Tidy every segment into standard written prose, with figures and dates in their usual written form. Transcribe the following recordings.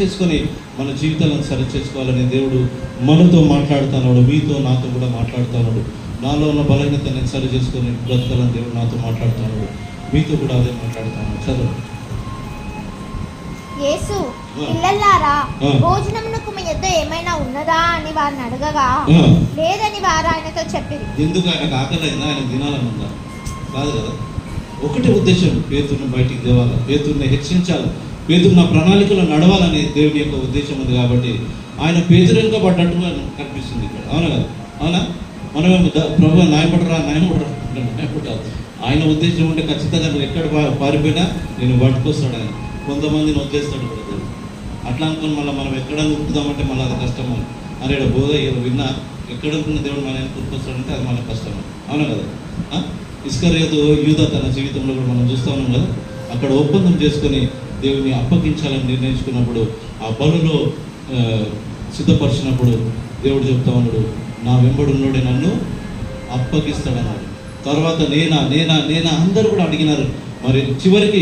చేసుకొని మన జీవితాలను సరి చేసుకోవాలని దేవుడు మనతో మాట్లాడుతున్నాడు. మీతో నాతో కూడా మాట్లాడుతున్నాడు. నాలో ఉన్న బలహీనత నేను సరి చేసుకొని బ్రతకాలని దేవుడు నాతో మాట్లాడుతున్నాడు. మీతో కూడా అదే మాట్లాడుతున్నాడు. చదువు. యేసు పిల్లలారా, భోజనమునకు మీ యొద్ద ఏమైనా ఉన్నదా అని వారిని అడగగా లేదని వారు ఆయనతో చెప్పిరి. ఎందుకు ఆయనకు ఆకలి అయిందా? ఆయన తినాలని ఉందా? కాదు కదా. ఒకటే ఉద్దేశం, పేతురుని బయటికి తేవాలి, పేతురుని హెచ్చరించాలి, పేతురు నా ప్రణాళికలో నడవాలని దేవుని యొక్క ఉద్దేశం ఉంది. కాబట్టి ఆయన పేతురుగా పడ్డట్టుగా కనిపిస్తుంది ఇక్కడ. అవునా కదా? అవునా? మనమేమో ప్రభు న్యాయపడరా ఆయన ఉద్దేశం ఉంటే ఖచ్చితంగా నువ్వు ఎక్కడ పారిపోయినా నేను పట్టుకొస్తాడు ఆయన. కొంతమందిని వదిలేస్తాడు కూడా దేవుడు. అట్లా అనుకుని మళ్ళీ మనం ఎక్కడ ఉరుకుదామంటే మళ్ళీ అది కష్టం. అరే బోధ విన్నా ఎక్కడ అనుకున్న దేవుడు మన ఉరుకొస్తాడంటే అది మన కష్టం. అవునా కదా? ఇస్కరియోతు యూదా తన జీవితంలో కూడా మనం చూస్తూ ఉన్నాం కదా. అక్కడ ఒప్పందం చేసుకొని దేవుని అప్పగించాలని నిర్ణయించుకున్నప్పుడు, ఆ బలులో సిద్ధపరిచినప్పుడు దేవుడు చెప్తా ఉన్నాడు, నా వెంబడున్నోడే నన్ను అప్పగిస్తాడన్నాడు. తర్వాత నేనా నేనా నేనా అందరూ కూడా అడిగినారు. మరి చివరికి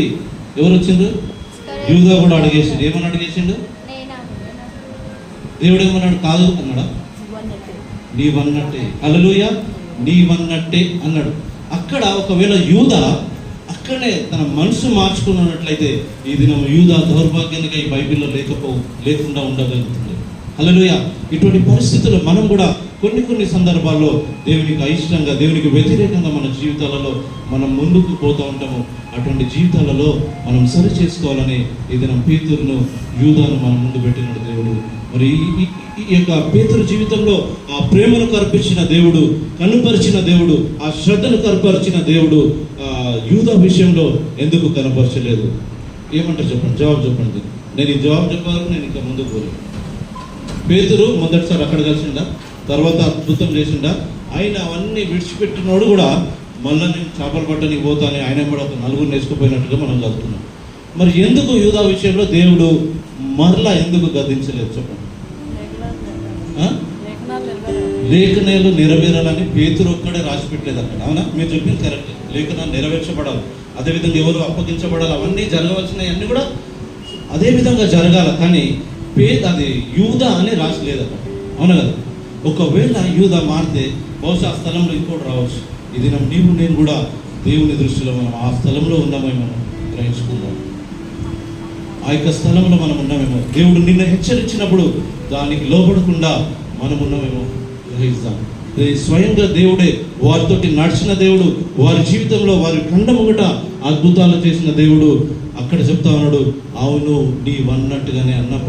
ఎవరు వచ్చిండ్రు? యూదా కూడా అడిగేసిండు. ఏమని అడిగేసిండు? దేవుడు ఏమన్నాడు? కాదు అన్నాడా? నీవన్నట్టే. హల్లెలూయా, నీవన్నట్టే అన్నాడు. అక్కడ ఒకవేళ యూదా అక్కడే తన మనసు మార్చుకున్నట్లయితే ఈ దినం యూదా దౌర్భాగ్యానికి ఈ బైబిల్లో లేకుండా ఉండగలుగుతుంది. హల్లెలూయా. ఇటువంటి పరిస్థితుల్లో మనం కూడా కొన్ని సందర్భాల్లో దేవునికి అయిష్టంగా, దేవునికి వ్యతిరేకంగా మన జీవితాలలో మనం ముందుకు పోతూ ఉంటాము. అటువంటి జీవితాలలో మనం సరి చేసుకోవాలని ఈ దినం పేతురును, యూదాను మన ముందు పెట్టినాడు దేవుడు. మరి ఈ యొక్క పేతురు జీవితంలో ఆ ప్రేమను కర్పించిన దేవుడు, కనుపరిచిన దేవుడు, ఆ శ్రద్ధను కనపరిచిన దేవుడు యూదా విషయంలో ఎందుకు కనపరచలేదు? ఏమంటారు చెప్పండి, జవాబు చెప్పండి. నేను ఈ జవాబు చెప్పాలని నేను ఇంకా ముందుకు పోలేదు. పేతురు మొదటిసారి అక్కడ కలిసిండా, తర్వాత అద్భుతం చేసిండా, ఆయన అవన్నీ విడిచిపెట్టినోడు కూడా మళ్ళీ నేను చేపలు పట్టడానికి పోతాను ఆయన కూడా ఒక నలుగురు నేసుకుపోయినట్టుగా మనం చదువుతున్నాం. మరి ఎందుకు యూదా విషయంలో దేవుడు మరలా ఎందుకు గద్దించలేదు చెప్పండి? లేఖనాలు నెరవేరాలని పేతురు ఒక్కడే రాసి పెట్టలేదు అక్కడ. అవునా? మీరు చెప్పింది కరెక్ట్. లేఖనాలు నెరవేర్చబడాలి, అదేవిధంగా ఎవరు అప్పగించబడాలి, అవన్నీ జరగవలసినవి అన్నీ కూడా అదే విధంగా జరగాలి. కానీ అది యూదా అని రాసలేదు అక్కడ. అవునా కదా? ఒకవేళ యూదా మారితే బహుశా ఆ స్థలంలో ఇంకోటి రావచ్చు. ఇది నీవు నేను కూడా దేవుని దృష్టిలో మనం ఆ స్థలంలో ఉన్నామేమో గ్రహించుకుందాం. ఆ యొక్క స్థలంలో మనం ఉన్నామేమో, దేవుడు నిన్ను హెచ్చరించినప్పుడు దానికి లోబడకుండా మనం ఉన్నామేమో గ్రహిస్తాం. స్వయంగా దేవుడే వారితోటి నడిచిన దేవుడు, వారి జీవితంలో వారి కండముగట అద్భుతాలు చేసిన దేవుడు అక్కడ చెప్తా ఉన్నాడు, అవును నీవన్నట్టుగానే అన్నప్పుడు